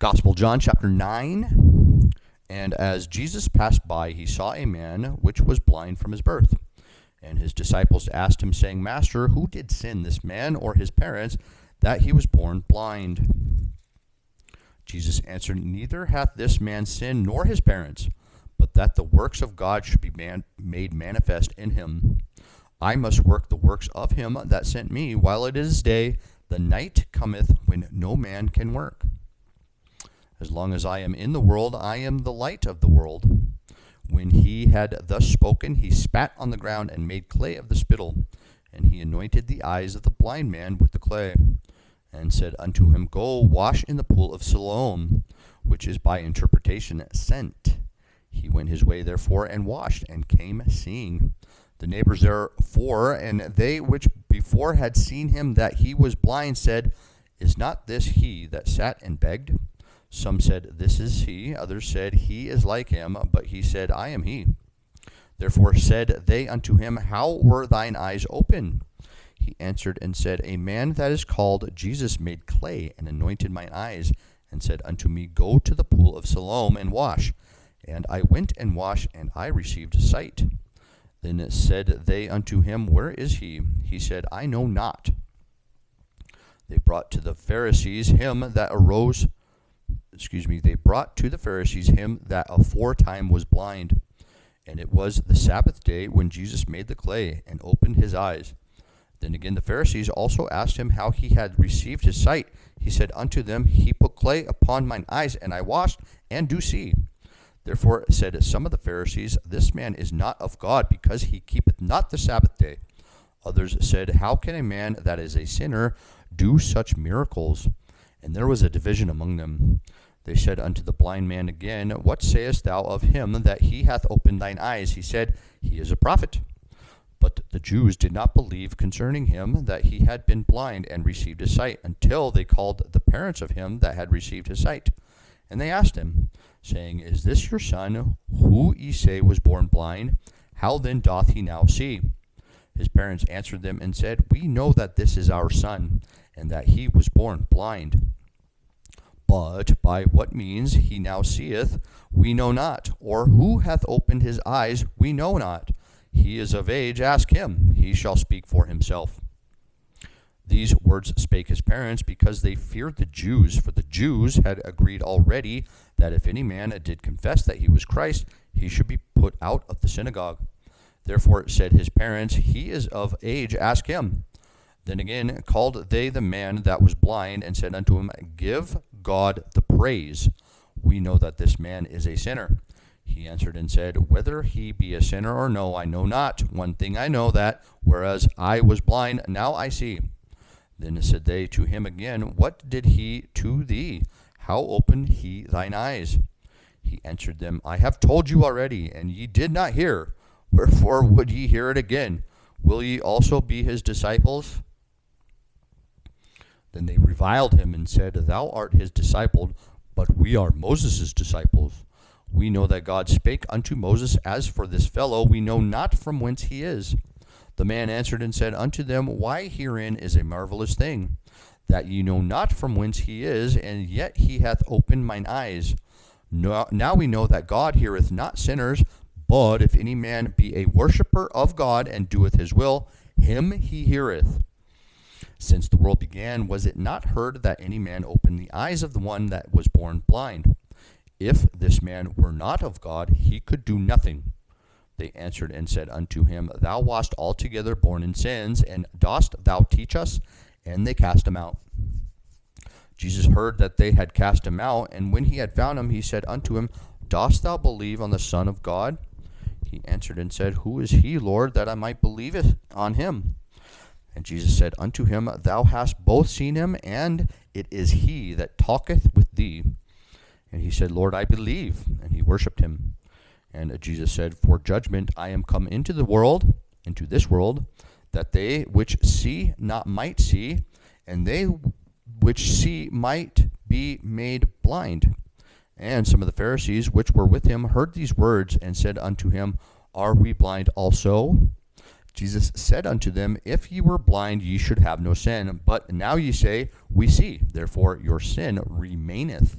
Gospel John chapter 9. And as Jesus passed by, he saw a man which was blind from his birth. And his disciples asked him, saying, Master, who did sin, this man or his parents, that he was born blind? Jesus answered, Neither hath this man sinned nor his parents, but that the works of God should be made manifest in him. I must work the works of him that sent me while it is day. The night cometh when no man can work. As long as I am in the world, I am the light of the world. When he had thus spoken, he spat on the ground and made clay of the spittle. And he anointed the eyes of the blind man with the clay, and said unto him, Go wash in the pool of Siloam, which is by interpretation sent. He went his way therefore, and washed, and came seeing. The neighbours therefore, and they which before had seen him that he was blind, said, Is not this he that sat and begged? Some said, This is he. Others said, He is like him. But he said, I am he. Therefore said they unto him, How were thine eyes open? He answered and said, A man that is called Jesus made clay, and anointed mine eyes, and said unto me, Go to the pool of Siloam, and wash. And I went and washed, and I received sight. Then said they unto him, Where is he? He said, I know not. They brought to the Pharisees him that aforetime was blind. And it was the Sabbath day when Jesus made the clay, and opened his eyes. Then again the Pharisees also asked him how he had received his sight. He said unto them, He put clay upon mine eyes, and I washed, and do see. Therefore said some of the Pharisees, This man is not of God, because he keepeth not the Sabbath day. Others said, How can a man that is a sinner do such miracles? And there was a division among them. They said unto the blind man again, What sayest thou of him that he hath opened thine eyes? He said, He is a prophet. But the Jews did not believe concerning him that he had been blind and received his sight, until they called the parents of him that had received his sight. And they asked him, saying, Is this your son, who ye say was born blind? How then doth he now see? His parents answered them and said, We know that this is our son, and that he was born blind. But by what means he now seeth, we know not, or who hath opened his eyes, we know not. He is of age, ask him, he shall speak for himself. These words spake his parents, because they feared the Jews, for the Jews had agreed already that if any man did confess that he was Christ, he should be put out of the synagogue. Therefore said his parents, He is of age, ask him. Then again called they the man that was blind, and said unto him, Give God the praise. We know that this man is a sinner. He answered and said, Whether he be a sinner or no, I know not. One thing I know, that, whereas I was blind, now I see. Then said they to him again, What did he to thee? How opened he thine eyes? He answered them, I have told you already, and ye did not hear. Wherefore would ye hear it again? Will ye also be his disciples? Then they reviled him and said, Thou art his disciple, but we are Moses' disciples. We know that God spake unto Moses. As for this fellow, we know not from whence he is. The man answered and said unto them, Why, herein is a marvelous thing, that ye know not from whence he is, and yet he hath opened mine eyes. Now we know that God heareth not sinners, but if any man be a worshipper of God, and doeth his will, him he heareth. Since the world began, was it not heard that any man opened the eyes of the one that was born blind? If this man were not of God, he could do nothing. They answered and said unto him, Thou wast altogether born in sins, and dost thou teach us? And they cast him out. Jesus heard that they had cast him out, and when he had found him, he said unto him, Dost thou believe on the Son of God? He answered and said, Who is he, Lord, that I might believe on him? And Jesus said unto him, Thou hast both seen him, and it is he that talketh with thee. And he said, Lord, I believe. And he worshipped him. And Jesus said, For judgment I am come into this world, that they which see not might see, and they which see might be made blind. And some of the Pharisees which were with him heard these words, and said unto him, Are we blind also? Jesus said unto them, If ye were blind, ye should have no sin. But now ye say, We see. Therefore your sin remaineth.